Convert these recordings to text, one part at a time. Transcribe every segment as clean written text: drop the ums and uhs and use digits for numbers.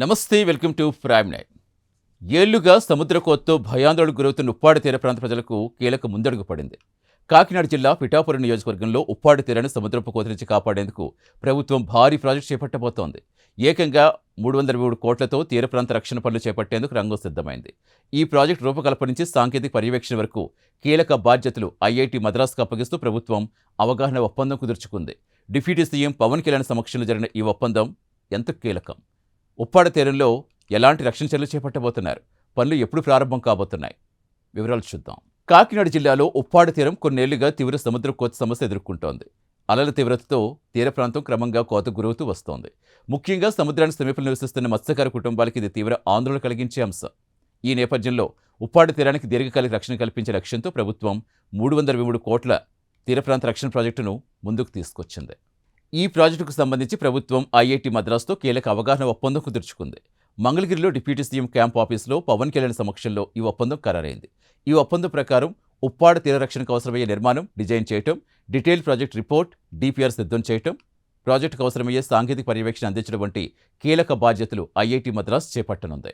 నమస్తే, welcome to prime night. ఏళ్లుగా సముద్ర కోతతో భయాందోళనకు గురవుతున్న ఉప్పాడ తీర ప్రాంత ప్రజలకు కీలక ముందడుగు పడింది. కాకినాడ జిల్లా పిఠాపురం నియోజకవర్గంలో ఉప్పాడ తీరాన్ని సముద్రపు కోత నుంచి కాపాడేందుకు ప్రభుత్వం భారీ ప్రాజెక్టు చేపట్టబోతోంది. ఏకంగా 303 కోట్లతో తీర ప్రాంత రక్షణ పనులు చేపట్టేందుకు రంగం సిద్ధమైంది. ఈ ప్రాజెక్టు రూపకల్పన నుంచి సాంకేతిక పర్యవేక్షణ వరకు కీలక బాధ్యతలు ఐఐటి మద్రాసుకు అప్పగిస్తూ ప్రభుత్వం అవగాహన ఒప్పందం కుదుర్చుకుంది. డిప్యూటీ సీఎం పవన్ కళ్యాణ్ సమక్షంలో జరిగిన ఈ ఒప్పందం ఎంత కీలకం? ఉప్పాడ తీరంలో ఎలాంటి రక్షణ చర్యలు చేపట్టబోతున్నారు? పనులు ఎప్పుడు ప్రారంభం కాబోతున్నాయి? వివరాలు చూద్దాం. కాకినాడ జిల్లాలో ఉప్పాడ తీరం కొన్నేళ్లుగా తీవ్ర సముద్ర కోత సమస్య ఎదుర్కొంటోంది. అలల తీవ్రతతో తీర ప్రాంతం క్రమంగా కోతకు గురవుతూ వస్తోంది. ముఖ్యంగా సముద్రానికి సమీపంలో నివసిస్తున్న మత్స్యకార కుటుంబాలకి ఇది తీవ్ర ఆందోళన కలిగించే అంశం. ఈ నేపథ్యంలో ఉప్పాడ తీరానికి దీర్ఘకాలిక రక్షణ కల్పించే లక్ష్యంతో ప్రభుత్వం 323 కోట్ల తీర ప్రాంత రక్షణ ప్రాజెక్టును ముందుకు తీసుకొచ్చింది. ఈ ప్రాజెక్టుకు సంబంధించి ప్రభుత్వం ఐఐటి మద్రాసుతో కీలక అవగాహన ఒప్పందం కుదుర్చుకుంది. మంగళగిరిలో డిప్యూటీ సీఎం క్యాంప్ ఆఫీసులో పవన్ కళ్యాణ్ సమక్షంలో ఈ ఒప్పందం ఖరారైంది. ఈ ఒప్పందం ప్రకారం ఉప్పాడ తీర రక్షణకు అవసరమయ్యే నిర్మాణం డిజైన్ చేయటం, డీటెయిల్ ప్రాజెక్ట్ రిపోర్ట్ డిపిఆర్ సిద్ధం చేయటం, ప్రాజెక్టుకు అవసరమయ్యే సాంకేతిక పర్యవేక్షణ అందించడం వంటి కీలక బాధ్యతలు ఐఐటి మద్రాసు చేపట్టనుంది.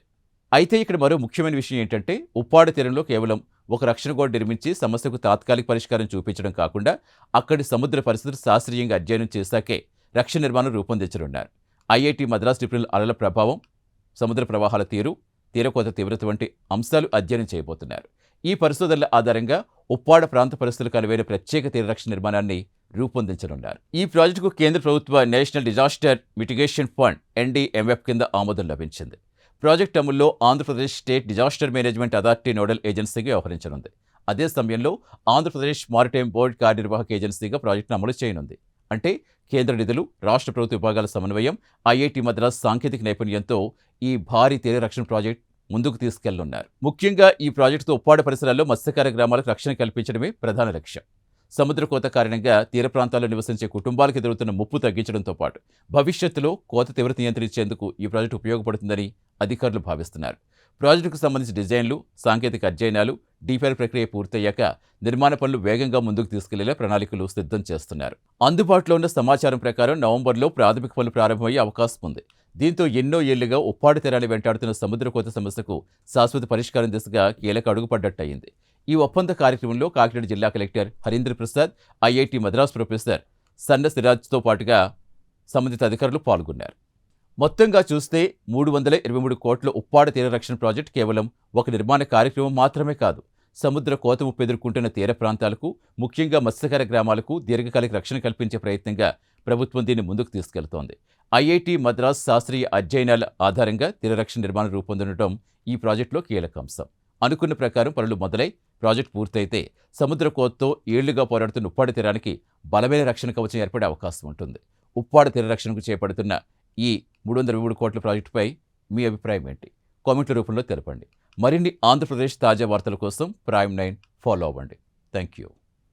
అయితే ఇక్కడ మరో ముఖ్యమైన విషయం ఏంటంటే, ఉప్పాడ తీరంలో కేవలం ఒక రక్షణ గోడ నిర్మించి సమస్యకు తాత్కాలిక పరిష్కారం చూపించడం కాకుండా అక్కడి సముద్ర పరిస్థితులు శాస్త్రీయంగా అధ్యయనం చేశాకే రక్షణ నిర్మాణం రూపొందించనున్నారు. ఐఐటి మద్రాసు నిపుణులు అలల ప్రభావం, సముద్ర ప్రవాహాల తీరు, తీరకోత తీవ్రత వంటి అంశాలు అధ్యయనం చేయబోతున్నారు. ఈ పరిశోధనల ఆధారంగా ఉప్పాడ ప్రాంత పరిస్థితులకు అనువైన ప్రత్యేక తీర రక్షణ నిర్మాణాన్ని రూపొందించనున్నారు. ఈ ప్రాజెక్టుకు కేంద్ర ప్రభుత్వ national disaster mitigation fund NDMF కింద ఆమోదం లభించింది. ప్రాజెక్టు అమల్లో Andhra Pradesh state disaster management authority nodal ఏజెన్సీగా వ్యవహరించనుంది. అదే సమయంలో ఆంధ్రప్రదేశ్ మారిటైమ్ బోర్డు కార్యనిర్వాహక ఏజెన్సీగా ప్రాజెక్టును అమలు చేయనుంది. అంటే కేంద్ర నిధులు, రాష్ట్ర ప్రభుత్వ విభాగాల సమన్వయం, ఐఐటి మద్రాస్ సాంకేతిక నైపుణ్యంతో ఈ భారీ తీర రక్షణ ప్రాజెక్టు ముందుకు తీసుకెళ్లనున్నారు. ముఖ్యంగా ఈ ప్రాజెక్టుతో ఉప్పాడ పరిసరాల్లో మత్స్యకార గ్రామాలకు రక్షణ కల్పించడమే ప్రధాన లక్ష్యం. సముద్ర కోత కారణంగా తీర ప్రాంతాల్లో నివసించే కుటుంబాలకు ఎదురవుతున్న ముప్పు తగ్గించడంతో పాటు భవిష్యత్తులో కోత తీవ్రత నియంత్రించేందుకు ఈ ప్రాజెక్టు ఉపయోగపడుతుందని అధికారులు భావిస్తున్నారు. ప్రాజెక్టుకు సంబంధించిన డిజైన్లు, సాంకేతిక అధ్యయనాలు, డిపిఆర్ ప్రక్రియ పూర్తయ్యాక నిర్మాణ పనులు వేగంగా ముందుకు తీసుకెళ్లేలా ప్రణాళికలు సిద్ధం చేస్తున్నారు. అందుబాటులో ఉన్న సమాచారం ప్రకారం నవంబర్లో ప్రాథమిక పనులు ప్రారంభమయ్యే అవకాశం ఉంది. దీంతో ఎన్నో ఏళ్లుగా ఉప్పాడ తీరాన్ని వెంటాడుతున్న సముద్ర కోత సమస్యకు శాశ్వత పరిష్కారం దిశగా కీలక అడుగుపడ్డట్టయింది. ఈ ఒప్పంద కార్యక్రమంలో కాకినాడ జిల్లా collector Harindra Prasad, IIT Madras professor సన్న సిరాజ్తో పాటుగా సంబంధిత అధికారులు పాల్గొన్నారు. మొత్తంగా చూస్తే 323 కోట్ల ఉప్పాడ తీర రక్షణ ప్రాజెక్టు కేవలం ఒక నిర్మాణ కార్యక్రమం మాత్రమే కాదు. సముద్ర కోత ముప్పు ఎదుర్కొంటున్న తీర ప్రాంతాలకు, ముఖ్యంగా మత్స్యకార గ్రామాలకు దీర్ఘకాలిక రక్షణ కల్పించే ప్రయత్నంగా ప్రభుత్వం దీన్ని ముందుకు తీసుకెళ్తోంది. ఐఐటి మద్రాస్ శాస్త్రీయ అధ్యయనాల ఆధారంగా తీర రక్షణ నిర్మాణం రూపొందడం ఈ ప్రాజెక్టులో కీలక అంశం. అనుకున్న ప్రకారం పనులు మొదలై ప్రాజెక్టు పూర్తయితే సముద్ర కోతతో ఏళ్లుగా పోరాడుతున్న ఉప్పాడ తీరానికి బలమైన రక్షణ కవచం ఏర్పడే అవకాశం ఉంటుంది. ఉప్పాడ తీర రక్షణకు చేపడుతున్న ఈ 323 కోట్ల ప్రాజెక్టుపై మీ అభిప్రాయం ఏంటి? కామెంట్ల రూపంలో తెలపండి. మరిన్ని ఆంధ్రప్రదేశ్ తాజా వార్తల కోసం ప్రైమ్ 9 ఫాలో అవ్వండి. Thank you.